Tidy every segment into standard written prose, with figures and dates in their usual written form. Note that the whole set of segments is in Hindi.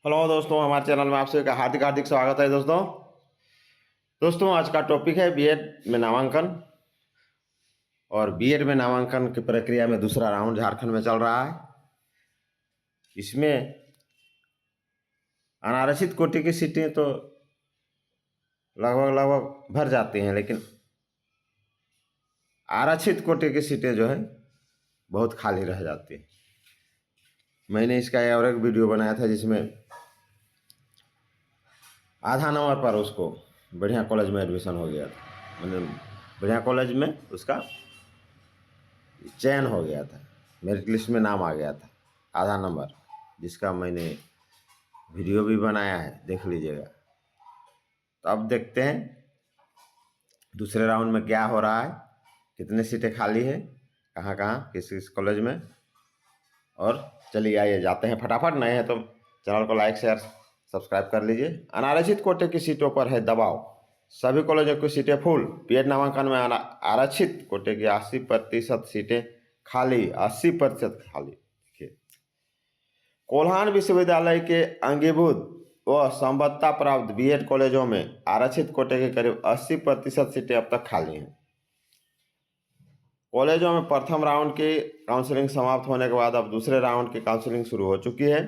हेलो दोस्तों, हमारे चैनल में आपसे का हार्दिक हार्दिक स्वागत है। दोस्तों आज का टॉपिक है बीएड में नामांकन। और बीएड में नामांकन की प्रक्रिया में दूसरा राउंड झारखंड में चल रहा है। इसमें अनारक्षित कोटि की सीटें तो लगभग लगभग भर जाती हैं, लेकिन आरक्षित कोटि की सीटें जो है बहुत खाली रह जाती हैं। मैंने इसका और एक वीडियो बनाया था जिसमें आधा नंबर पर उसको बढ़िया कॉलेज में एडमिशन हो गया था। मैंने बढ़िया कॉलेज में उसका चयन हो गया था, मेरिट लिस्ट में नाम आ गया था आधा नंबर, जिसका मैंने वीडियो भी बनाया है, देख लीजिएगा। तो अब देखते हैं दूसरे राउंड में क्या हो रहा है, कितनी सीटें खाली है, कहाँ कहाँ किस किस कॉलेज में। और चलिए आइए जाते हैं फटाफट। नए हैं तो चैनल को लाइक शेयर सब्सक्राइब कर लीजिए। अनारक्षित कोटे की सीटों पर है दबाव, सभी कॉलेजों की सीटें फुल। बीएड नामांकन में आरक्षित कोटे की 80% सीटें खाली, 80% खाली। देखिए, कोल्हान विश्वविद्यालय के अंगीभूत व संबद्धता प्राप्त बीएड कॉलेजों में आरक्षित कोटे के करीब 80% सीटें अब तक खाली हैं। कॉलेजों में प्रथम राउंड की काउंसलिंग समाप्त होने के बाद अब दूसरे राउंड की काउंसलिंग शुरू हो चुकी है,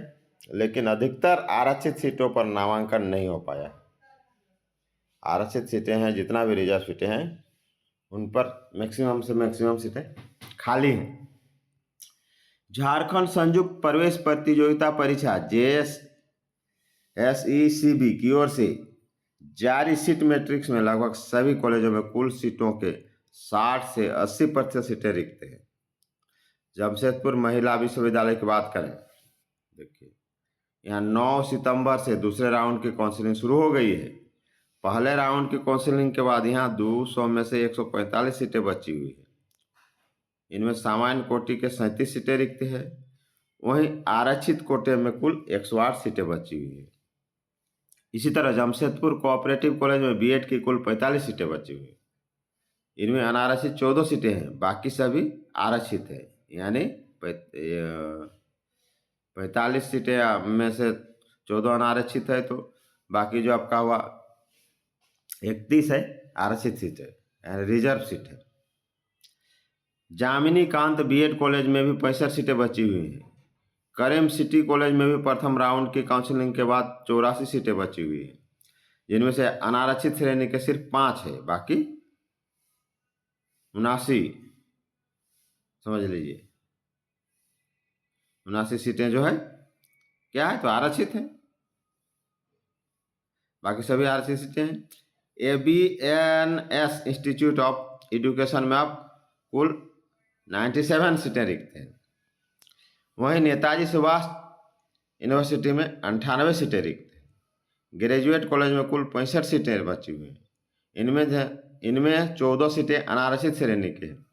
लेकिन अधिकतर आरक्षित सीटों पर नामांकन नहीं हो पाया। आरक्षित सीटें हैं, जितना भी रिजर्व सीटें हैं उन पर मैक्सिमम से मैक्सिमम सीटें खाली हैं। झारखंड संयुक्त प्रवेश प्रतियोगिता परीक्षा JSSECB की ओर से जारी सीट मैट्रिक्स में लगभग सभी कॉलेजों में कुल सीटों के 60 से 80% सीटें रिक्त हैं। जमशेदपुर महिला विश्वविद्यालय की बात करें, देखिए यहाँ 9 सितंबर से दूसरे राउंड की काउंसलिंग शुरू हो गई है। पहले राउंड की काउंसलिंग के बाद यहाँ 200 में से 145 सीटें बची हुई है। इनमें सामान्य कोटि के 37 सीटें रिक्त है, वहीं आरक्षित कोटे में कुल 108 सीटें बची हुई है। इसी तरह जमशेदपुर कोऑपरेटिव कॉलेज में बीएड की कुल 45 सीटें बची हुई है। इनमें अनारक्षित 14 सीटें हैं, बाकी सभी आरक्षित है। यानी 45 सीटें में से 14 अनारक्षित है, तो बाकी जो आपका हुआ 31 है आरक्षित सीट है, यानी रिजर्व सीट है। जामिनी कांत बीएड कॉलेज में भी 65 सीटें बची हुई हैं। करेम सिटी कॉलेज में भी प्रथम राउंड की काउंसलिंग के बाद 84 सीटें बची हुई हैं, जिनमें से अनारक्षित श्रेणी के सिर्फ 5 है, बाकी 79 समझ लीजिए 79 सीटें जो है क्या है, तो आरक्षित है, बाकी सभी आरक्षित सीटें हैं। ABNS इंस्टीट्यूट ऑफ एजुकेशन में अब कुल 97 सीटें रिक्त हैं। वहीं नेताजी सुभाष यूनिवर्सिटी में 98 सीटें रिक्त हैं। ग्रेजुएट कॉलेज में कुल 65 सीटें बची हुई हैं। इनमें 14 सीटें अनारक्षित श्रेणी के हैं।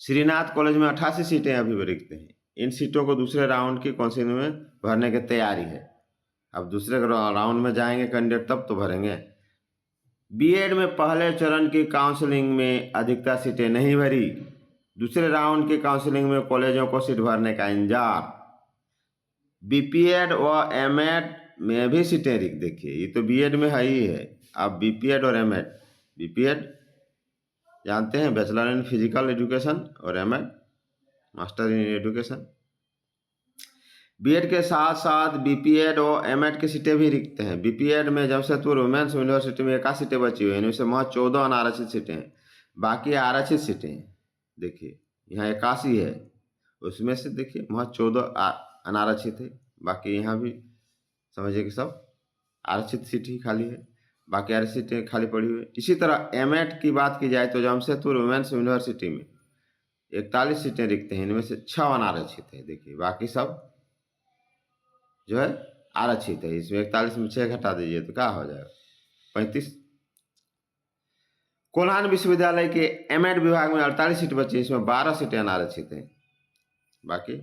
श्रीनाथ कॉलेज में 88 सीटें अभी भी रिक्त हैं। इन सीटों को दूसरे राउंड की काउंसलिंग में भरने की तैयारी है। अब दूसरे राउंड में जाएंगे कैंडिडेट तब तो भरेंगे। बीएड में पहले चरण की काउंसलिंग में अधिकतर सीटें नहीं भरी, दूसरे राउंड की काउंसलिंग में कॉलेजों को सीट भरने का इंतजार। बीपीएड व एमएड में भी सीटें रिक्त। देखिए ये तो बीएड में है ही है, अब बीपीएड और एमएड। बीपीएड जानते हैं बैचलर इन फिजिकल एजुकेशन, और MEd master in education. BEd के साथ साथ बीपीएड और एमएड की सीटें भी रिक्त हैं। बीपीएड में जमशेदपुर वुमेन्स यूनिवर्सिटी में 81 सीटें बची हुई हैं, इनमें से महज 14 अनारक्षित सीटें हैं, बाकी आरक्षित सीटें हैं। देखिए यहाँ 81 है, उसमें से देखिए महज 14 अनारक्षित है, बाकी यहाँ भी समझिए कि सब आरक्षित सीट ही खाली है, बाकी आरक्षित सीटें खाली पड़ी हुई है। इसी तरह एमएड की बात की जाए तो जमशेदपुर वुमेन्स यूनिवर्सिटी में 41 सीटें रिक्त हैं, इनमें से 6 अनारक्षित है। देखिए बाकी सब जो है आरक्षित है। इसमें 41 में 6 घटा दीजिए तो क्या हो जाएगा, 35। कोल्हान विश्वविद्यालय के एमएड विभाग में 48 सीट बची, इसमें 12 सीटें अनारक्षित हैं, बाकी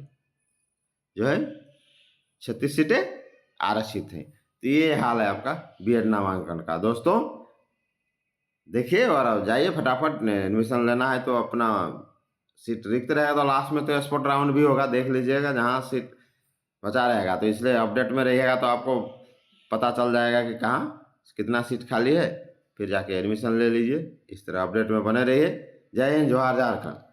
जो है 36 सीटें आरक्षित हैं। तो ये हाल है आपका बीएड नामांकन का। दोस्तों देखिए और अब जाइए फटाफट, एडमिशन लेना है तो अपना सीट रिक्त रहेगा तो लास्ट में तो स्पॉट राउंड भी होगा, देख लीजिएगा। जहाँ सीट बचा रहेगा। तो इसलिए अपडेट में रहिएगा तो आपको पता चल जाएगा कि कहाँ कितना सीट खाली है, फिर जाके एडमिशन ले लीजिए। इस तरह अपडेट में बने रहिए। जय हिंद, जोहार, झारखंड।